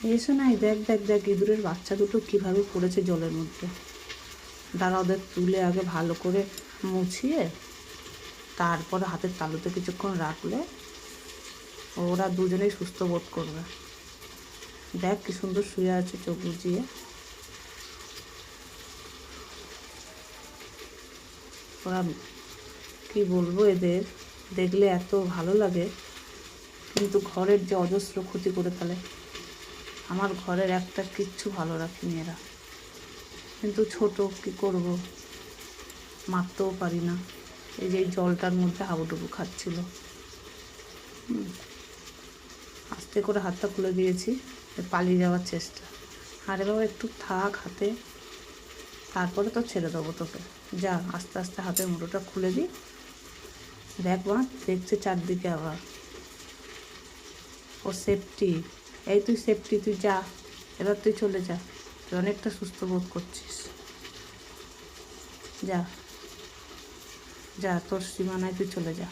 এসো নাই, দেখ দেখ দেখ ইঁদুরের বাচ্চা দুটো কীভাবে পড়েছে জলের মধ্যে। দাঁড়া, ওদের তুলে আগে ভালো করে মুছিয়ে তারপরে হাতের তালুতে কিছুক্ষণ রাখলে ওরা দুজনেই সুস্থ বোধ করবে। দেখ কি সুন্দর শুয়ে আছে চোখ বুজিয়ে। ওরা কী বলবো, এদের দেখলে এত ভালো লাগে, কিন্তু ঘরের যে অজস্র ক্ষতি করে ফেলে। আমার ঘরের একটা কিচ্ছু ভালো রাখিনি এরা, কিন্তু ছোট কী করব, মারতেও পারি না। এই যে জলটার মধ্যে হাবুডুবু খাচ্ছিল, আস্তে করে হাতটা খুলে দিয়েছি, পালিয়ে যাওয়ার চেষ্টা। আরে বাবা একটু থাক হাতে, তারপরে তো ছেড়ে দেবো তোকে। যা আস্তে আস্তে হাতের মুঠোটা খুলে দিই। দেখ মা, দেখছে চারদিকে আবার। ও সেফটি, এই তুই সেফটি, তুই যা, এবার তুই চলে যা, তুই অনেকটা সুস্থ বোধ করছিস। যা যা, তোর সীমানায় তুই চলে যা।